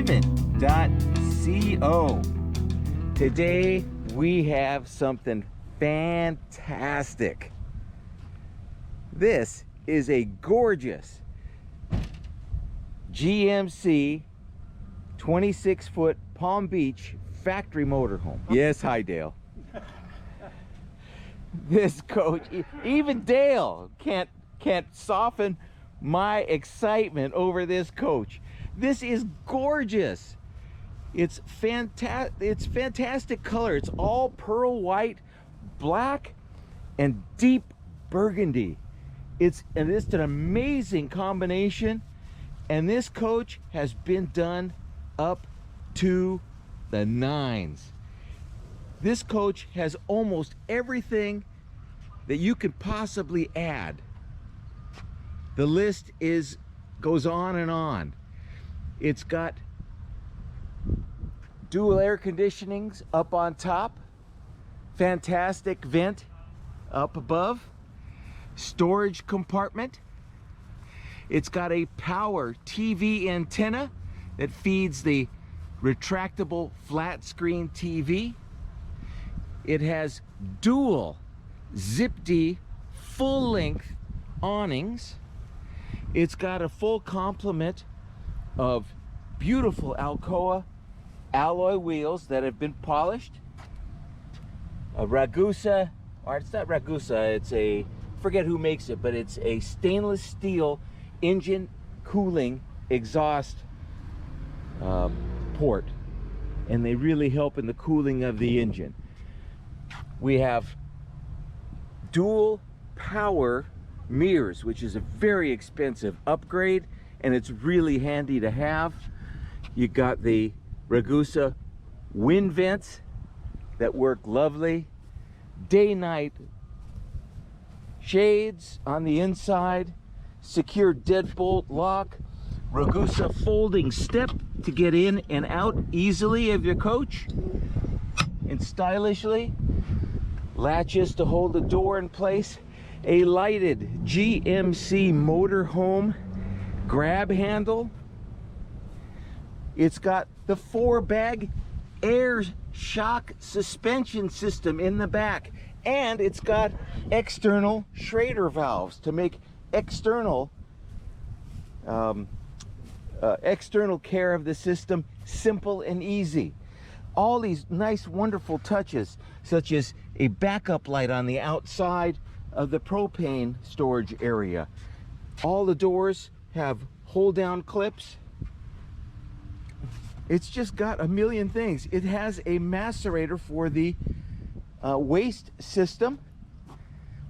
driven.co. Today we have something fantastic. This is a gorgeous GMC 26-foot Palm Beach factory motorhome. Yes, hi Dale. This coach, even Dale can't soften my excitement over this coach. This is gorgeous. It's fantastic color. It's all pearl white, black, and deep burgundy. It's an amazing combination, and this coach has been done up to the nines. This coach has almost everything that you could possibly add. The list goes on and on. It's got dual air conditionings up on top, fantastic vent up above, storage compartment. It's got a power TV antenna that feeds the retractable flat screen TV. It has dual zip-D full-length awnings. It's got a full complement of beautiful Alcoa alloy wheels that have been polished. A Ragusa, or it's not Ragusa, it's a, forget who makes it, but it's a stainless steel engine cooling exhaust port, and they really help in the cooling of the engine. We have dual power mirrors, which is a very expensive upgrade, and it's really handy to have. You got the Ragusa wind vents that work lovely. Day-night shades on the inside, secure deadbolt lock, Ragusa folding step to get in and out easily of your coach, and stylishly latches to hold the door in place. A lighted GMC motorhome grab handle. It's got the 4-bag air shock suspension system in the back, and it's got external Schrader valves to make external care of the system simple and easy. All these nice, wonderful touches, such as a backup light on the outside of the propane storage area. All the doors have hold down clips. It's just got a million things. It has a macerator for the waste system,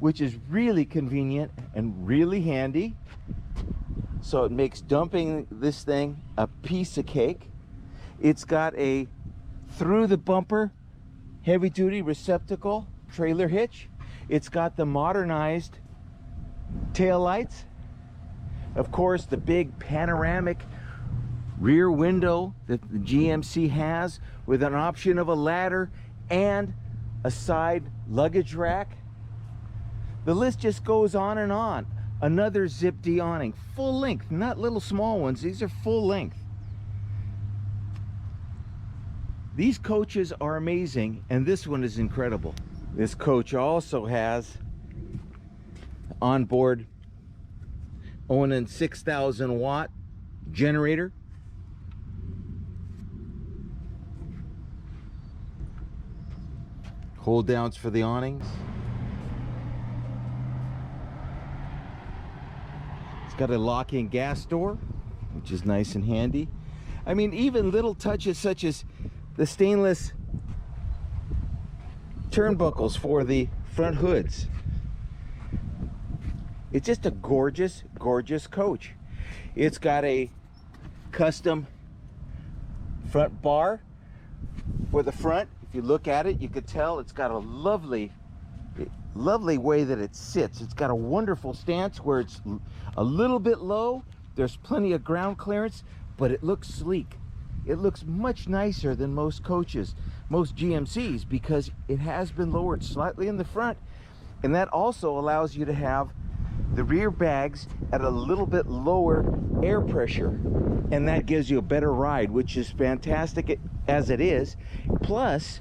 which is really convenient and really handy. So it makes dumping this thing a piece of cake. It's got a through the bumper heavy duty receptacle trailer hitch. It's got the modernized tail lights. Of course, the big panoramic rear window that the GMC has, with an option of a ladder and a side luggage rack. The list just goes on and on. Another zip-D awning, full length, not little small ones. These are full length. These coaches are amazing, and this one is incredible. This coach also has onboard Onan 6,000 watt generator. Hold downs for the awnings. It's got a lock-in gas door, which is nice and handy. I mean, even little touches such as the stainless turnbuckles for the front hoods. It's just a gorgeous, gorgeous coach. It's got a custom front bar for the front. If you look at it, you could tell it's got a lovely way that it sits. It's got a wonderful stance where it's a little bit low. There's plenty of ground clearance, but it looks sleek. It looks much nicer than most coaches, most GMCs, because it has been lowered slightly in the front, and that also allows you to have the rear bags at a little bit lower air pressure, and that gives you a better ride, which is fantastic as it is. Plus,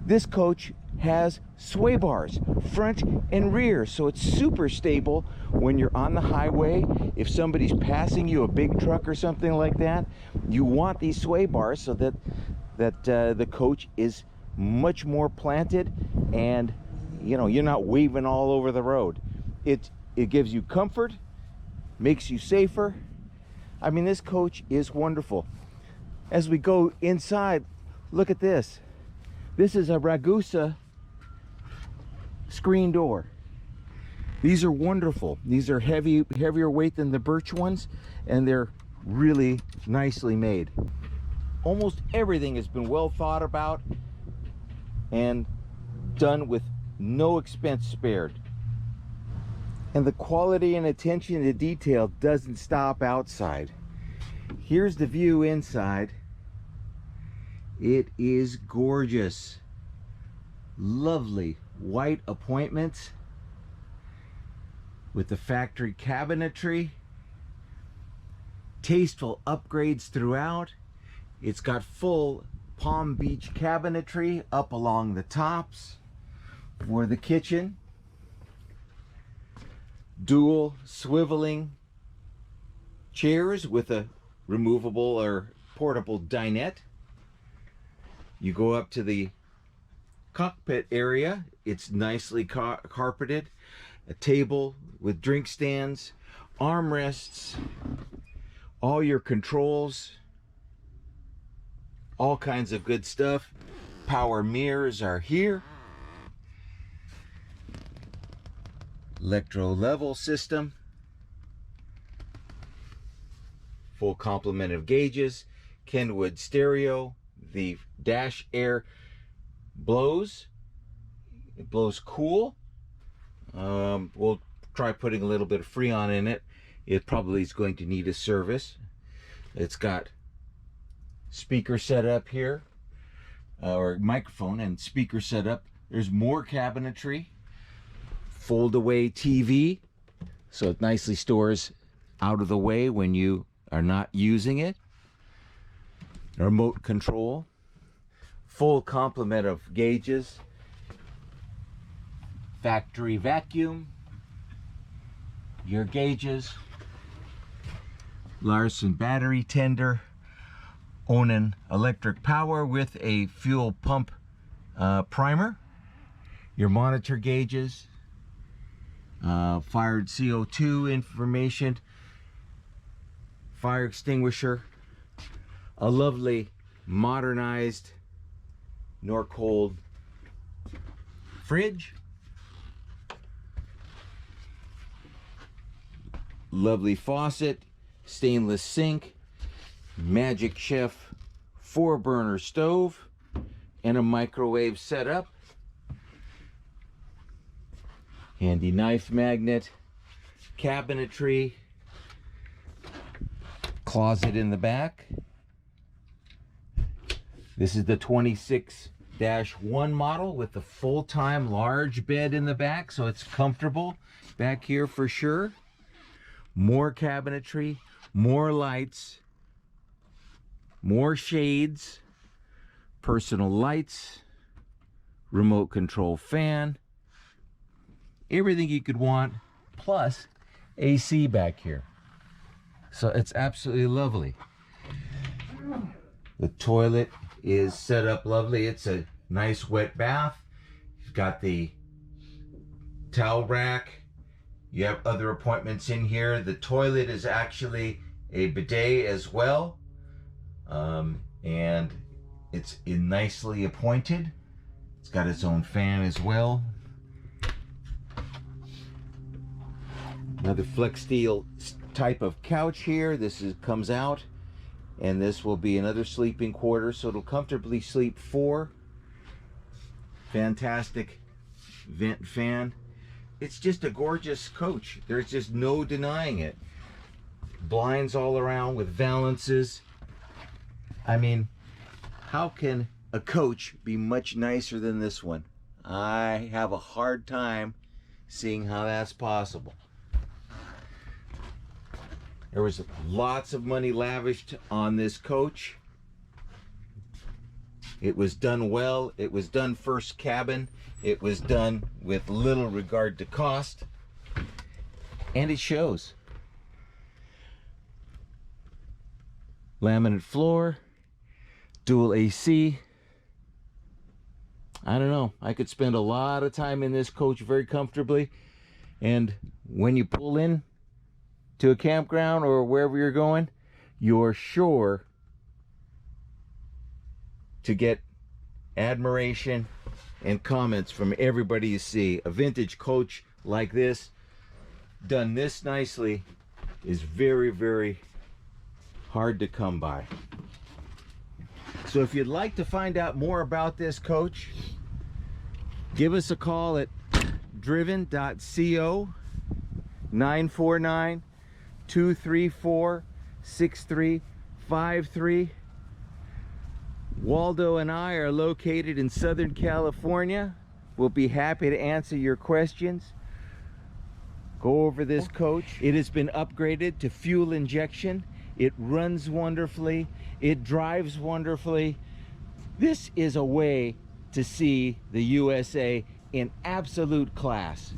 this coach has sway bars front and rear, so it's super stable when you're on the highway. If somebody's passing you, a big truck or something like that, you want these sway bars so that the coach is much more planted, and you know, you're not waving all over the road. It gives you comfort, makes you safer. I mean, this coach is wonderful. As we go inside, look at this. This is a Ragusa screen door. These are wonderful. These are heavier weight than the Birch ones, and they're really nicely made. Almost everything has been well thought about and done with no expense spared. And the quality and attention to detail doesn't stop outside. Here's the view inside. It is gorgeous. Lovely white appointments with the factory cabinetry. Tasteful upgrades throughout. It's got full Palm Beach cabinetry up along the tops for the kitchen. Dual swiveling chairs with a removable or portable dinette. You go up to the cockpit area. It's nicely carpeted. A table with drink stands, armrests, all your controls, all kinds of good stuff. Power mirrors are here. Electro level system. Full complement of gauges. Kenwood stereo. The dash air blows. It blows cool. We'll try putting a little bit of Freon in it. It probably is going to need a service. It's got speaker set up here, or microphone and speaker set up. There's more cabinetry. Fold away TV, so it nicely stores out of the way when you are not using it. Remote control. Full complement of gauges. Factory vacuum. Your gauges. Larson battery tender. Onan electric power with a fuel pump primer. Your monitor gauges. Fired CO2 information. Fire extinguisher. A lovely modernized Norcold fridge. Lovely faucet, stainless sink, Magic Chef 4-burner stove, and a microwave setup. Handy knife magnet, cabinetry, closet in the back. This is the 26-1 model with the full-time large bed in the back, so it's comfortable back here for sure. More cabinetry, more lights, more shades, personal lights, remote control fan, everything you could want, plus AC back here. So it's absolutely lovely. The toilet is set up lovely. It's a nice wet bath. You've got the towel rack. You have other appointments in here. The toilet is actually a bidet as well. And it's nicely appointed. It's got its own fan as well. Another flex steel type of couch here. This comes out, and this will be another sleeping quarter, so it'll comfortably sleep 4. Fantastic vent fan. It's just a gorgeous coach. There's just no denying it. Blinds all around with valances. I mean, how can a coach be much nicer than this one? I have a hard time seeing how that's possible. There was lots of money lavished on this coach. It was done well. It was done first cabin. It was done with little regard to cost. And it shows. Laminate floor, dual AC. I don't know. I could spend a lot of time in this coach very comfortably. And when you pull in to a campground or wherever you're going, you're sure to get admiration and comments from everybody you see. A vintage coach like this, done this nicely, is very, very hard to come by. So if you'd like to find out more about this coach, give us a call at driven.co 949-234-6353. Waldo and I are located in Southern California. We'll be happy to answer your questions. Go over this coach. It has been upgraded to fuel injection. It runs wonderfully. It drives wonderfully. This is a way to see the USA in absolute class.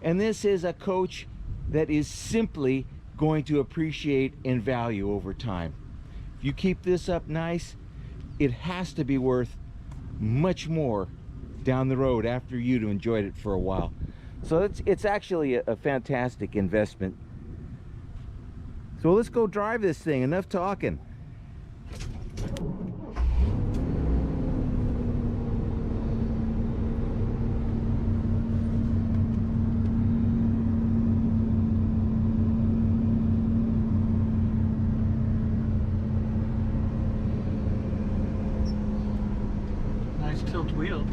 And this is a coach that is simply going to appreciate in value over time. If you keep this up nice, it has to be worth much more down the road after you've enjoyed it for a while. So it's actually a fantastic investment. So let's go drive this thing. Enough talking. Nice tilt wheel.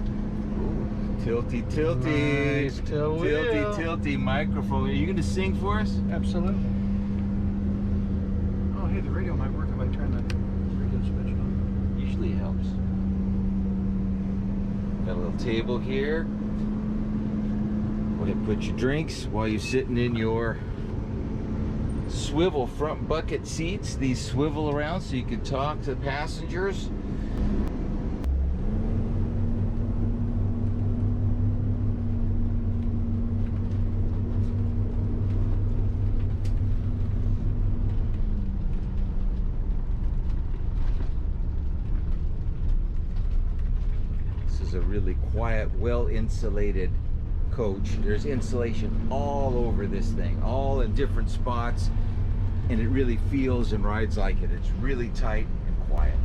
Tilty, tilty. Nice tilt wheel. Tilty microphone. Are you going to sing for us? Absolutely. Oh, hey, the radio might work if I turn the radio switch on. Usually helps. Got a little table here. Go ahead and put your drinks while you're sitting in your swivel front bucket seats. These swivel around so you can talk to the passengers. A really quiet, well insulated coach. There's insulation all over this thing, all in different spots, and it really feels and rides like it. It's really tight and quiet.